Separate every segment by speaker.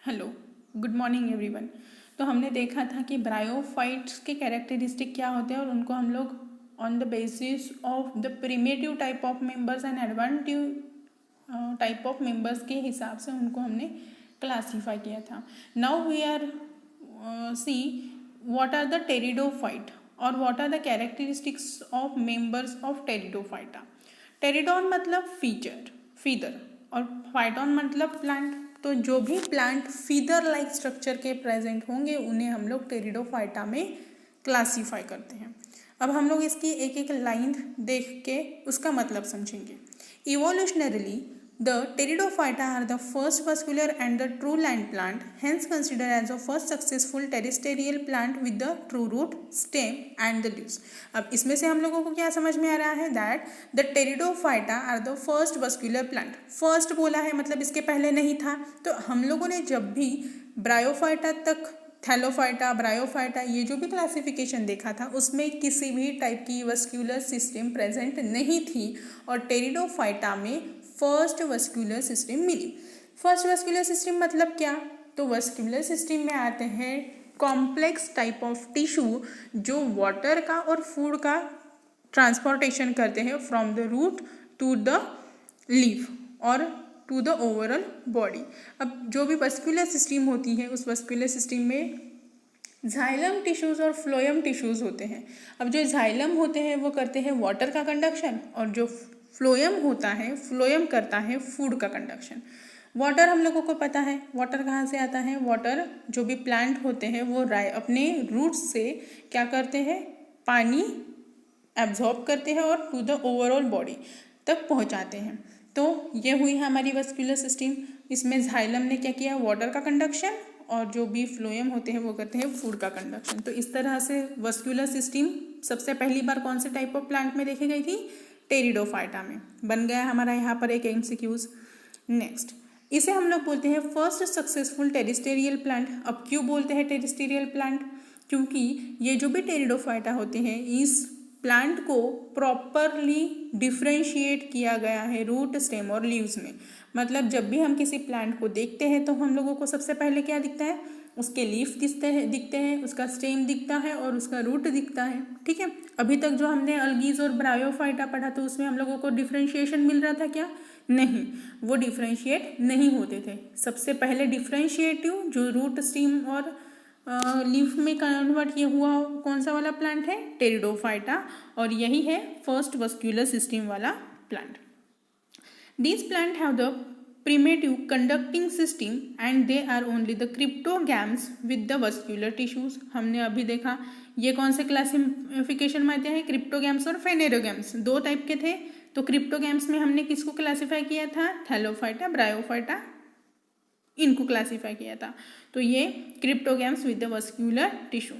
Speaker 1: Hello, good morning everyone. तो हमने देखा था कि ब्रायोफाइट्स के कैरेक्टरिस्टिक क्या होते हैं और उनको हम लोग on the basis of the primitive type of members and advanced type of members के हिसाब से उनको हमने क्लासीफाई किया था। Now we are see what are the pteridophyte और what are the characteristics of members of pteridophyta. Pteridon मतलब feather और फाइटोन मतलब प्लांट। तो जो भी प्लांट फीदर लाइक स्ट्रक्चर के प्रेजेंट होंगे उन्हें हम लोग टेरिडोफाइटा में क्लासीफाई करते हैं। अब हम लोग इसकी एक एक लाइन देख के उसका मतलब समझेंगे। Evolutionarily the pteridophyta are the first vascular and the true land plant, hence considered as the first successful terrestrial plant with the true root, stem and the leaves. अब इसमें से हम लोगों को क्या समझ में आ रहा है that the pteridophyta are the first vascular plant। First बोला है मतलब इसके पहले नहीं था। तो हम लोगों ने जब भी ब्रायोफाइटा तक थैलोफाइटा ब्रायोफाइटा ये जो भी क्लासिफिकेशन देखा था उसमें किसी भी टाइप की वस्क्यूलर सिस्टम प्रेजेंट नहीं थी और टेरिडोफाइटा में फर्स्ट वस्क्यूलर सिस्टम मिली। फर्स्ट वस्क्यूलर सिस्टम मतलब क्या? तो वस्क्यूलर सिस्टम में आते हैं कॉम्प्लेक्स टाइप ऑफ टिश्यू जो वाटर का और फूड का ट्रांसपोर्टेशन करते हैं from the root to the leaf और टू द ओवरऑल बॉडी। अब जो भी वस्क्यूलर सिस्टम होती है उस वस्क्यूलर सिस्टम में जाइलम टिश्यूज़ और फ्लोएम टिश्यूज़ होते हैं। अब जो जाइलम होते हैं वो करते हैं वाटर का कंडक्शन और जो फ्लोएम होता है फ्लोएम करता है फूड का कंडक्शन। वाटर हम लोगों को पता है वाटर कहाँ से आता है। वाटर जो भी प्लांट होते हैं वो अपने रूट्स से क्या करते हैं, पानी एब्जॉर्ब करते हैं और टू द ओवरऑल बॉडी तक पहुँचाते हैं। तो ये हुई हमारी वस्क्यूलर सिस्टम। इसमें जाइलम ने क्या किया, वाटर का कंडक्शन और जो भी फ्लोएम होते हैं वो करते हैं फूड का कंडक्शन। तो इस तरह से वस्क्यूलर सिस्टम सबसे पहली बार कौन से टाइप ऑफ प्लांट में देखी गई थी? टेरिडोफाइटा में। बन गया हमारा यहाँ पर एक एमसीक्यूज। नेक्स्ट, इसे हम लोग बोलते हैं फर्स्ट सक्सेसफुल टेरिस्टेरियल प्लांट। अब क्यों बोलते हैं टेरिस्टेरियल प्लांट? क्योंकि ये जो भी टेरिडोफाइटा होते हैं इस प्लांट को प्रॉपरली डिफ्रेंशिएट किया गया है रूट, स्टेम और लीव्स में। मतलब जब भी हम किसी प्लांट को देखते हैं तो हम लोगों को सबसे पहले क्या दिखता है, उसके लीफ दिखते हैं, उसका स्टेम दिखता है और उसका रूट दिखता है। ठीक है, अभी तक जो हमने अल्गीज और ब्रायोफाइटा पढ़ा तो उसमें हम लोगों को डिफ्रेंशिएशन मिल रहा था क्या? नहीं, वो डिफ्रेंशिएट नहीं होते थे। सबसे पहले डिफ्रेंशिएटिव जो रूट, स्टेम और लीफ में कन्वर्ट ये हुआ कौन सा वाला प्लांट है? टेरिडोफाइटा। और यही है फर्स्ट वस्क्यूलर सिस्टम वाला plant. These plants have the primitive conducting system and they are only the cryptogams with the vascular tissues। हमने अभी देखा ये कौन से क्लासिफिकेशन में आते हैं? क्रिप्टोगैम्स और फेनेरोगैम्स, दो टाइप के थे। तो क्रिप्टोगैम्स में हमने किसको क्लासीफाई किया था? थैलोफाइटा ब्रायोफाइटा, इनको क्लासीफाई किया था। तो ये cryptogams with the vascular tissue.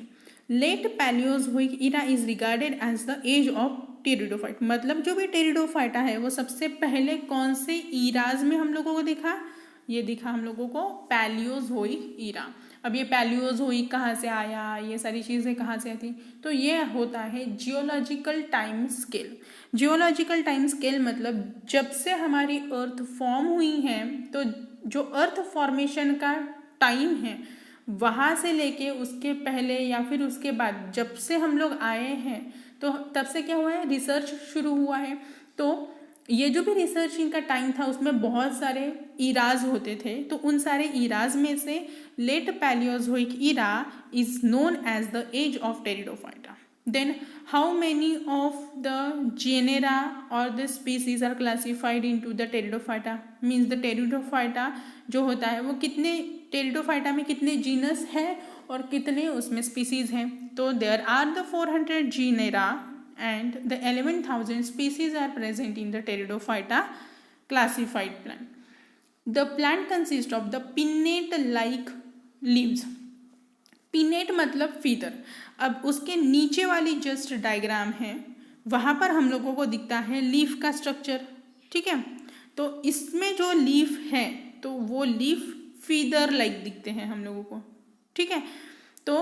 Speaker 1: Late Palaeozoic era is regarded as the age of pteridophyte. मतलब जो भी टेरिडोफाइटा है वो सबसे पहले कौन से ईराज में हम लोगों को दिखा? ये दिखा हम लोगों को पैलियोज़ोइक ईरा। अब ये पैलियोज़ोइक कहाँ से आया, ये सारी चीज़ें कहाँ से आती? तो ये होता है geological time scale. Geological time scale मतलब जब से हमारी अर्थ फॉर्म हुई है तो जो अर्थ फॉर्मेशन का टाइम है वहाँ से लेके उसके पहले या फिर उसके बाद जब से हम लोग आए हैं तो तब से क्या हुआ है, रिसर्च शुरू हुआ है। तो ये जो भी रिसर्चिंग का टाइम था उसमें बहुत सारे ईराज होते थे। तो उन सारे ईराज में से late Palaeozoic era is known as the age of pteridophyta. Then how many of the genera or the species are classified into the Pteridophyta? Means the Pteridophyta जो होता है वो कितने, Pteridophyta में कितने जीनस है और कितने उसमें स्पीसीज हैं? तो there are the 400 genera and the 11,000 species are present in the Pteridophyta classified plant. The plant consists of the pinnate-like leaves. Pinnate मतलब फीदर। अब उसके नीचे वाली जस्ट डायग्राम है वहाँ पर हम लोगों को दिखता है लीफ का स्ट्रक्चर। ठीक है, तो इसमें जो लीफ है तो वो लीफ फीदर लाइक दिखते हैं हम लोगों को। ठीक है, तो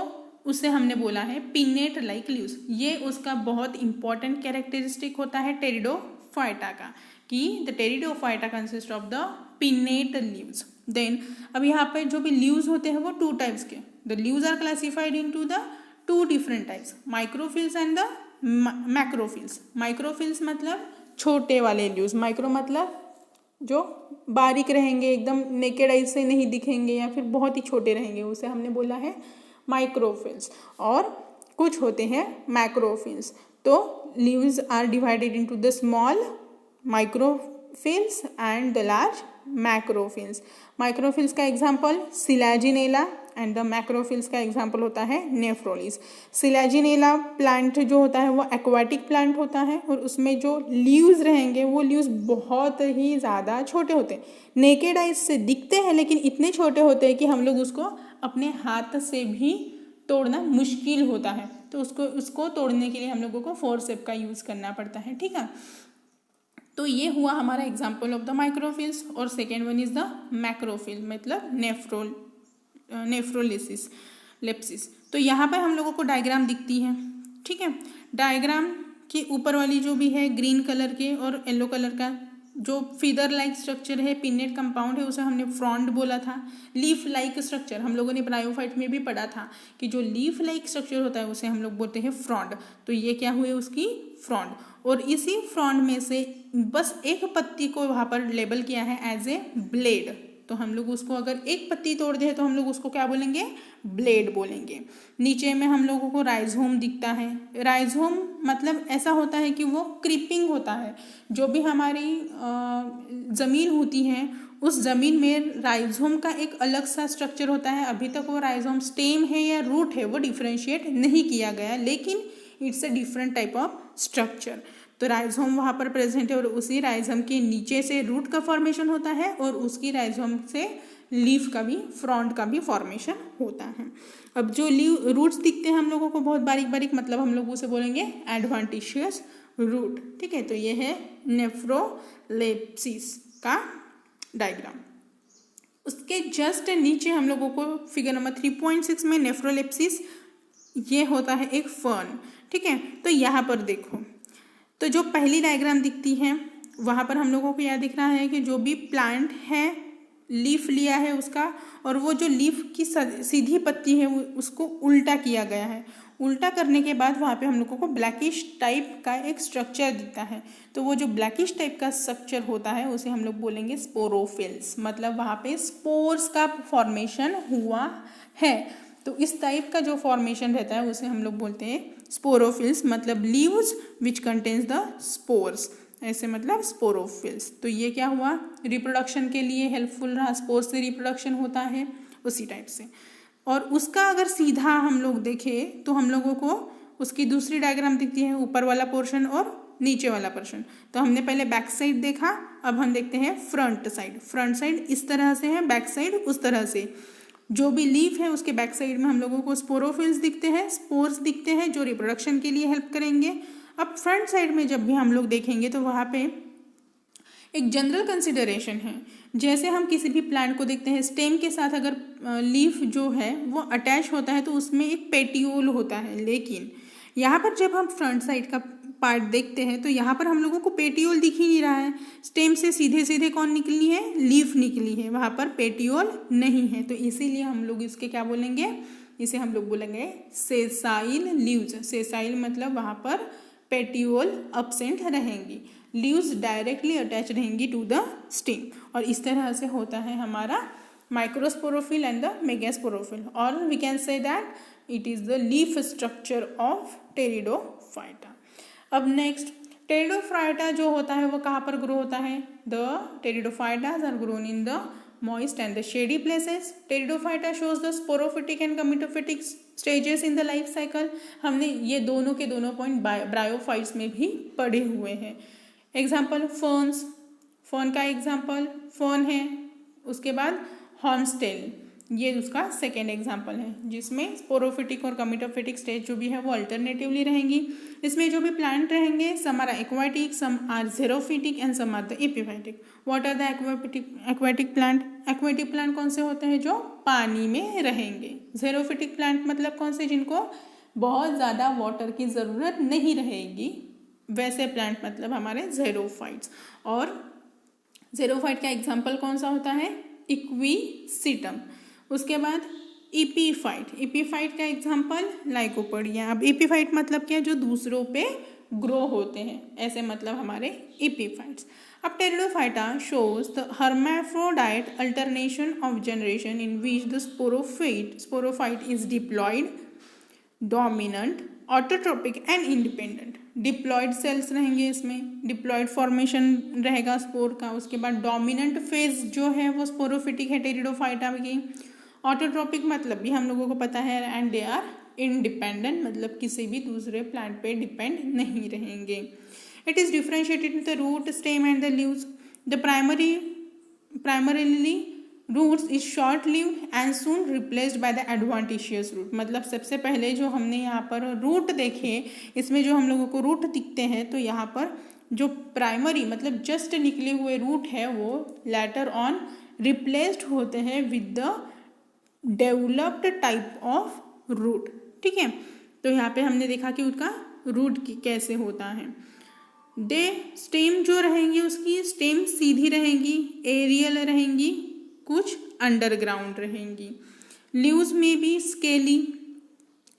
Speaker 1: उसे हमने बोला है पिनेट लाइक लीव्स। ये उसका बहुत इंपॉर्टेंट कैरेक्टरिस्टिक होता है टेरिडोफाइटा का कि the pteridophyta consist of the pinnate leaves. Then अब यहाँ पे जो भी लीव्स होते हैं वो 2 टाइप्स के, the leaves are classified into the 2 different types, microphylls and the macrophylls. Microphylls मतलब छोटे वाले लीव्स, माइक्रो मतलब जो बारीक रहेंगे, एकदम नेकेड आई से नहीं दिखेंगे या फिर बहुत ही छोटे रहेंगे, उसे हमने बोला है माइक्रोफिल्स। और कुछ होते हैं मैक्रोफिल्स। तो leaves are divided into the small microphylls and the large macrophylls. Microphylls का example Selaginella and the macrophylls का एग्जाम्पल होता है नेफ्रोलिस। सिलाजिनेला प्लांट जो होता है वो एक्वाटिक प्लांट होता है और उसमें जो लीव्स रहेंगे वो लीव्स बहुत ही ज़्यादा छोटे होते हैं, नेकेड आइज से दिखते हैं लेकिन इतने छोटे होते हैं कि हम लोग उसको अपने हाथ से भी तोड़ना मुश्किल होता है। तो उसको तोड़ने के लिए हम लोगों को फोर्सेप का यूज़ करना पड़ता है, ठीक है। तो ये हुआ हमारा एग्जाम्पल ऑफ द माइक्रोफिल्स। और सेकेंड वन इज द मैक्रोफिल, मतलब नेफ्रोलिसिस लेप्सिस। तो यहाँ पर हम लोगों को डायग्राम दिखती है, ठीक है। डायग्राम के ऊपर वाली जो भी है ग्रीन कलर के और येलो कलर का जो फीदर लाइक स्ट्रक्चर है, पिनेट कंपाउंड है, उसे हमने फ्रॉन्ड बोला था। लीफ लाइक स्ट्रक्चर हम लोगों ने ब्रायोफाइट में भी पढ़ा था कि जो लीफ लाइक स्ट्रक्चर होता है उसे हम लोग बोलते हैं फ्रॉन्ड। तो ये क्या हुए उसकी फ्रॉन्ड। और इसी फ्रॉन्ड में से बस एक पत्ती को वहाँ पर लेबल किया है एज ए ब्लेड। तो हम लोग उसको अगर एक पत्ती तोड़ दें तो हम लोग उसको क्या बोलेंगे, ब्लेड बोलेंगे। नीचे में हम लोगों को राइजोम दिखता है। राइजोम मतलब ऐसा होता है कि वो क्रीपिंग होता है, जो भी हमारी ज़मीन होती है उस ज़मीन में राइजोम का एक अलग सा स्ट्रक्चर होता है। अभी तक वो राइजोम स्टेम है या रूट है वो डिफ्रेंशिएट नहीं किया गया, लेकिन it's a different type of structure. तो राइजोम वहाँ पर प्रेजेंट है और उसी राइजोम के नीचे से रूट का फॉर्मेशन होता है और उसकी राइजोम से लीफ का भी, फ्रॉन्ड का भी फॉर्मेशन होता है। अब जो लीव रूट्स दिखते हैं हम लोगों को बहुत बारीक बारीक, मतलब हम लोग उसे बोलेंगे एडवांटिशियस रूट, ठीक है। तो ये है नेफ्रोलेप्सिस का डायग्राम। उसके जस्ट नीचे हम लोगों को फिगर नंबर 3.6 में नेफ्रोलेप्सिस ये होता है एक फर्न, ठीक है। तो यहाँ पर देखो, तो जो पहली डायग्राम दिखती है वहाँ पर हम लोगों को यह दिख रहा है कि जो भी प्लांट है लीफ लिया है उसका, और वो जो लीफ की सीधी पत्ती है उसको उल्टा किया गया है। उल्टा करने के बाद वहाँ पे हम लोगों को ब्लैकिश टाइप का एक स्ट्रक्चर दिखता है। तो वो जो ब्लैकिश टाइप का स्ट्रक्चर होता है उसे हम लोग बोलेंगे स्पोरोफिल्स, मतलब वहाँ पे स्पोर्स का फॉर्मेशन हुआ है। तो इस टाइप का जो फॉर्मेशन रहता है उसे हम लोग बोलते हैं स्पोरोफिल्स, मतलब leaves which contains the spores, ऐसे मतलब स्पोरोफिल्स। तो ये क्या हुआ, रिप्रोडक्शन के लिए हेल्पफुल रहा, स्पोर्स से रिप्रोडक्शन होता है उसी टाइप से। और उसका अगर सीधा हम लोग देखें तो हम लोगों को उसकी दूसरी डायग्राम दिखती है, ऊपर वाला पोर्शन और नीचे वाला पोर्शन। तो हमने पहले बैक साइड देखा, अब हम देखते हैं फ्रंट साइड। फ्रंट साइड इस तरह से है, बैक साइड उस तरह से। जो भी लीफ है उसके बैक साइड में हम लोगों को स्पोरोफिल्स दिखते हैं, स्पोर्स दिखते हैं जो रिप्रोडक्शन के लिए हेल्प करेंगे। अब फ्रंट साइड में जब भी हम लोग देखेंगे तो वहाँ पे एक जनरल कंसिडरेशन है। जैसे हम किसी भी प्लांट को देखते हैं, स्टेम के साथ अगर लीफ जो है वो अटैच होता है तो उसमें एक पेटियोल होता है, लेकिन यहाँ पर जब हम फ्रंट साइड का पार्ट देखते हैं तो यहाँ पर हम लोगों को पेटियोल दिख ही नहीं रहा है। स्टेम से सीधे सीधे कौन निकली है, लीफ निकली है, वहाँ पर पेटियोल नहीं है। तो इसीलिए हम लोग इसके क्या बोलेंगे, इसे हम लोग बोलेंगे सेसाइल लीव्स। सेसाइल मतलब वहाँ पर पेटियोल अब्सेंट रहेंगी, लीव्स डायरेक्टली अटैच रहेंगी टू द स्टेम। और इस तरह से होता है हमारा माइक्रोस्पोरोफिल एंड द मेगास्पोरोफिल, और we can say that it is the leaf structure of pteridophyta. अब नेक्स्ट टेरिडोफाइटा जो होता है वो कहाँ पर ग्रो होता है, the pteridophytas are grown in the moist and the shady places. Pteridophyta shows the sporophytic and gametophytic stages in the life cycle. हमने ये दोनों के दोनों पॉइंट ब्रायोफाइट्स में भी पढ़े हुए हैं। एग्जाम्पल फर्न्स, फर्न का एग्जाम्पल फर्न है, उसके बाद हॉर्नस्टेल, ये उसका सेकेंड एग्जाम्पल है, जिसमें स्पोरोफिटिक और गमेटोफिटिक स्टेज जो भी है वो अल्टरनेटिवली रहेंगी। इसमें जो भी प्लांट रहेंगे, some are aquatic, some are xerophytic and some are the epiphytic. What are the aquatic plant? Aquatic plant कौन से होते हैं, जो पानी में रहेंगे। जेरोफिटिक प्लांट मतलब कौन से, जिनको बहुत ज़्यादा वाटर की ज़रूरत नहीं रहेगी, वैसे प्लांट मतलब हमारे जेरोफाइट्स। और जेरोफाइट का एग्जाम्पल कौन सा होता है, इक्विसिटम। उसके बाद एपीफाइट का एग्जाम्पल लाइकोपोडिया। अब एपीफाइट मतलब क्या है, जो दूसरों पे ग्रो होते हैं, ऐसे मतलब हमारे एपीफाइट्स। अब pteridophyta shows the hermaphrodite alternation of generation in which the sporophyte is diploid, dominant, autotrophic and independent. Diploid cells रहेंगे, इसमें डिप्लॉयड फॉर्मेशन रहेगा स्पोर का। उसके बाद डोमिनेंट फेज जो है वो स्पोरोफिटिक है टेरिडोफाइटा की। ऑटोट्रोपिक मतलब भी हम लोगों को पता है, एंड दे आर इंडिपेंडेंट मतलब किसी भी दूसरे प्लांट पे डिपेंड नहीं रहेंगे। It is differentiated in the root, stem and the leaves. The primarily roots is short lived and soon replaced by the adventitious root. मतलब सबसे पहले जो हमने यहाँ पर रूट देखे, इसमें जो हम लोगों को रूट दिखते हैं, तो यहाँ पर जो प्राइमरी मतलब जस्ट निकले हुए रूट है वो लेटर ऑन रिप्लेस्ड होते हैं with the developed type of root. ठीक है, तो यहाँ पे हमने देखा कि उसका रूट कैसे होता है। दे स्टेम जो रहेंगी, उसकी स्टेम सीधी रहेंगी, एरियल रहेंगी, कुछ अंडरग्राउंड रहेंगी। लीव्स में भी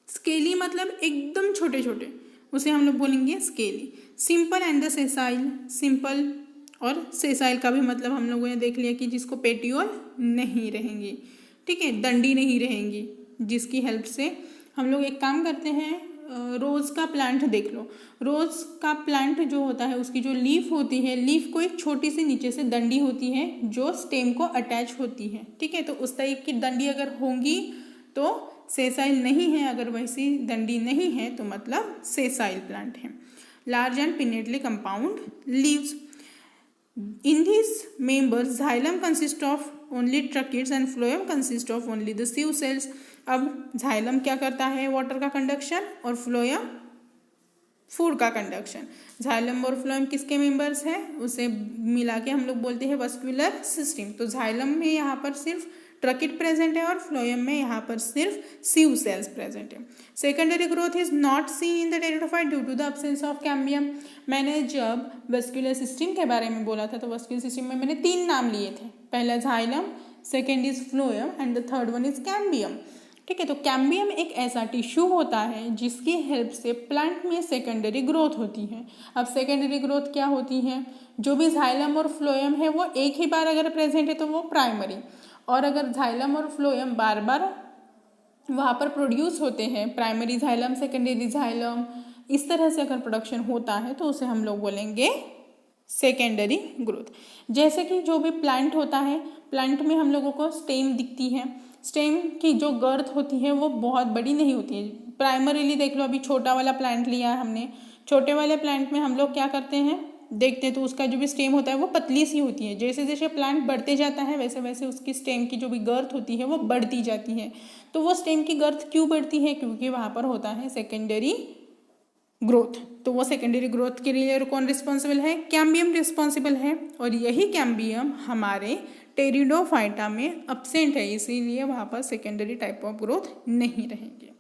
Speaker 1: स्केली मतलब एकदम छोटे छोटे, उसे हम लोग बोलेंगे scaly. Simple and the sessile, simple और सेसाइल का भी मतलब हम लोगों ने देख लिया कि जिसको पेटियोल नहीं रहेंगी। ठीक है, डंडी नहीं रहेंगी, जिसकी हेल्प से हम लोग एक काम करते हैं। रोज़ का प्लांट देख लो, रोज़ का प्लांट जो होता है उसकी जो लीफ होती है, लीफ को एक छोटी सी नीचे से डंडी होती है जो स्टेम को अटैच होती है। ठीक है, तो उस टाइप की डंडी अगर होंगी तो सेसाइल नहीं है, अगर वैसी डंडी नहीं है तो मतलब सेसाइल प्लांट है। Large and pinnately compound leaves. In these members, xylem consists of only tracheids and phloem consists of only the sieve cells. अब xylem क्या करता है, वाटर का कंडक्शन, और फ्लोएम फूड का कंडक्शन। xylem और phloem किसके मेंबर्स हैं, उसे मिला के हम लोग बोलते हैं वस्कुलर सिस्टम। तो xylem में यहाँ पर सिर्फ ट्रकिड प्रेजेंट है और फ्लोएम में यहाँ पर सिर्फ सीव सेल्स प्रेजेंट है। Secondary growth is not seen in the pteridophyte due to the absence of cambium. मैंने जब वस्कुलर सिस्टम के बारे में बोला था तो वस्कुलर सिस्टम में मैंने 3 नाम लिए थे, पहला xylem, second is phloem and the third one is cambium. ठीक है, तो कैम्बियम एक ऐसा टिश्यू होता है जिसकी हेल्प से प्लांट में सेकेंडरी ग्रोथ होती है। अब सेकेंडरी ग्रोथ क्या होती है, जो भी झाइलम और फ्लोएम है वो एक ही बार अगर प्रेजेंट है तो वो प्राइमरी, और अगर झाइलम और फ्लोएम बार बार वहाँ पर प्रोड्यूस होते हैं, प्राइमरी झाइलम सेकेंडरी झाइलम इस तरह से अगर प्रोडक्शन होता है तो उसे हम लोग बोलेंगे सेकेंडरी ग्रोथ। जैसे कि जो भी प्लांट होता है, प्लांट में हम लोगों को स्टेम दिखती है, स्टेम की जो गर्थ होती है वो बहुत बड़ी नहीं होती है। प्राइमरीली देख लो, अभी छोटा वाला प्लांट लिया है हमने, छोटे वाले प्लांट में हम लोग क्या करते हैं, देखते हैं तो उसका जो भी स्टेम होता है वो पतली सी होती है। जैसे जैसे प्लांट बढ़ते जाता है वैसे वैसे उसकी स्टेम की जो भी गर्थ होती है वो बढ़ती जाती है। तो वो स्टेम की गर्थ क्यों बढ़ती है, क्योंकि वहाँ पर होता है सेकेंडरी ग्रोथ। तो वो सेकेंडरी ग्रोथ के लिए कौन रिस्पॉन्सिबल है, कैम्बियम रिस्पॉन्सिबल है, और यही कैम्बियम हमारे टेरिडोफाइटा में एब्सेंट है, इसीलिए वहाँ पर सेकेंडरी टाइप ऑफ ग्रोथ नहीं रहेंगे।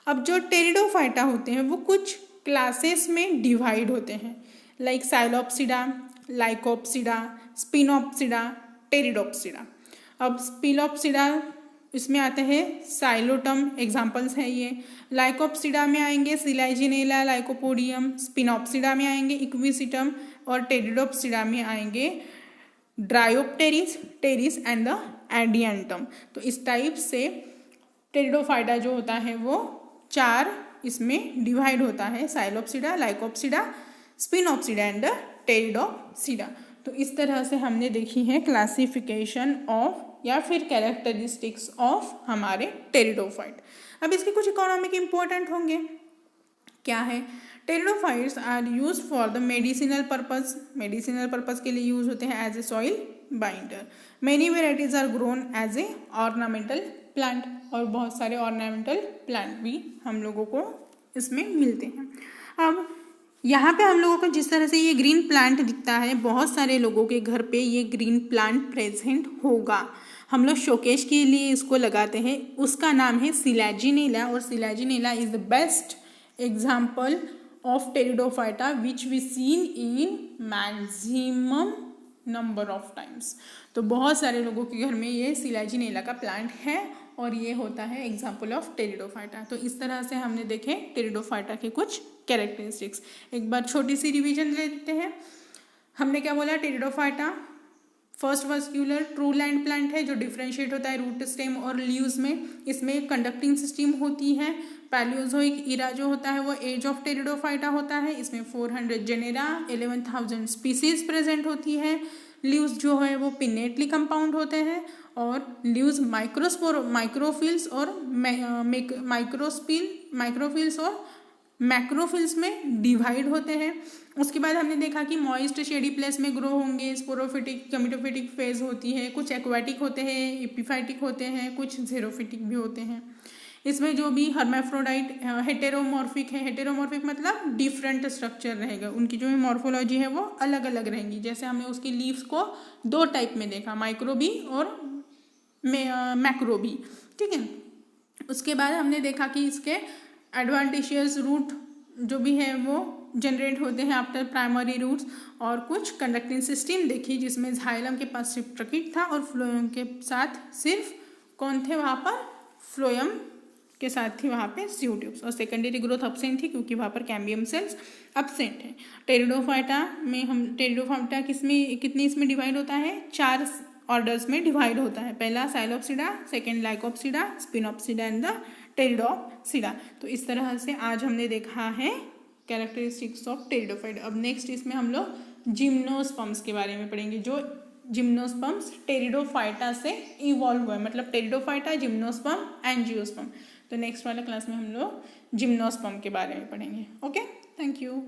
Speaker 1: अब जो टेरिडोफाइटा होते हैं वो कुछ क्लासेस में डिवाइड होते हैं, लाइक साइलोप्सिडा, लाइकोप्सिडा, स्पिनोप्सिडा, टेरिडोप्सिडा। अब स्पिलोप्सिडा इसमें आते हैं साइलोटम, एग्जाम्पल्स हैं ये। लाइकोप्सिडा में आएंगे सिलाइजिनेला, लाइकोपोडियम। स्पिनोप्सिडा में आएंगे इक्विसिटम, और टेरिडोप्सिडा में आएंगे Dryopteris, Pteris and the Adiantum. तो इस टाइप से टेरिडोफाइटा जो होता है वो 4 इसमें डिवाइड होता है, साइलोप्सिडा, लाइकोप्सिडा, स्पिनोप्सिडा एंड टेरिडोप्सिडा। तो इस तरह से हमने देखी है क्लासिफिकेशन ऑफ या फिर कैरेक्टरिस्टिक्स ऑफ हमारे टेरिडोफाइट। अब इसके कुछ इकोनॉमिक इंपॉर्टेंट होंगे, क्या है, pteridophytes are use for the medicinal purpose, medicinal purpose के लिए यूज होते हैं as a soil binder. Many varieties are grown as a ornamental plant, और बहुत सारे ऑर्नामेंटल प्लांट भी हम लोगों को इसमें मिलते हैं। अब यहाँ पे हम लोगों को जिस तरह से ये ग्रीन प्लांट दिखता है, बहुत सारे लोगों के घर पे ये ग्रीन प्लांट प्रेजेंट होगा। हम लोग शोकेस के लिए इसको लगाते हैं, उसका नाम है सिलाजिनेला, और Selaginella is the best example of pteridophyta which we seen in maximum number of times. तो बहुत सारे लोगों के घर में ये सिलाजिनेला का प्लांट है और ये होता है एग्जाम्पल ऑफ टेरिडोफाइटा। तो इस तरह से हमने देखे टेरिडोफाइटा के कुछ कैरेक्टरिस्टिक्स। एक बार छोटी सी रिवीजन ले लेते हैं। हमने क्या बोला, pteridophyta first vascular true land plant है जो डिफ्रेंशिएट होता है रूट स्टेम और लीव्स में। इसमें कंडक्टिंग सिस्टम होती है। पैलियोजोइक इरा जो होता है वो एज ऑफ टेरिडोफाइटा होता है। इसमें 400 जेनेरा 11,000 स्पीसीज प्रेजेंट होती है। लीव्स जो है वो पिनेटली कंपाउंड होते हैं और लीव्स माइक्रोफिल्स और माइक्रोफिल्स और मैक्रोफिल्स में डिवाइड होते हैं। उसके बाद हमने देखा कि मॉइस्ट शेडी प्लेस में ग्रो होंगे। स्पोरोफिटिक गैमेटोफिटिक फेज होती है। कुछ एक्वाटिक होते हैं, एपिफाइटिक होते हैं, कुछ जेरोफिटिक भी होते हैं। इसमें जो भी हर्माफ्रोडाइट हेटेरोमॉर्फिक है, हेटेरोमॉर्फिक मतलब डिफरेंट स्ट्रक्चर रहेगा, उनकी जो मॉर्फोलॉजी है वो अलग अलग रहेंगी। जैसे हमने उसकी लीव्स को दो टाइप में देखा, माइक्रोबी और मैक्रोबी, ठीक है। उसके बाद हमने देखा कि इसके एडवांटेशियस रूट जो भी है वो जनरेट होते हैं आफ्टर प्राइमरी रूट्स, और कुछ कंडक्टिंग सिस्टम देखी जिसमें झाइलम के पास सिर्फ ट्रकिट था और फ्लोएम के साथ सिर्फ कौन थे वहाँ पर, फ्लोएम के साथ थी वहाँ पे स्यू ट्यूब्स, और सेकेंडरी ग्रोथ अब्सेंट थी क्योंकि वहाँ पर कैम्बियम सेल्स अब्सेंट है। टेरिडोफाइटा कितनी इसमें डिवाइड होता है, 4 ऑर्डर्स में डिवाइड होता है। पहला साइलोप्सिडा, सेकेंड लाइकोप्सिडा, स्पिनोप्सिडा एंड द टेरिडोप्सिडा। तो इस तरह से आज हमने देखा है कैरेक्टरिस्टिक्स ऑफ टेरिडोफाइट। अब नेक्स्ट इसमें हम लोग जिम्नोस्पर्म्स के बारे में पढ़ेंगे। जो जिम्नोस्पर्म्स टेरिडोफाइटा से इवॉल्व हुआ है, मतलब टेरिडोफाइटा, जिम्नोस्पर्म, एंजियोस्पर्म। तो नेक्स्ट वाला क्लास में हम लोग जिम्नोस्पर्म के बारे में पढ़ेंगे। Okay, thank you.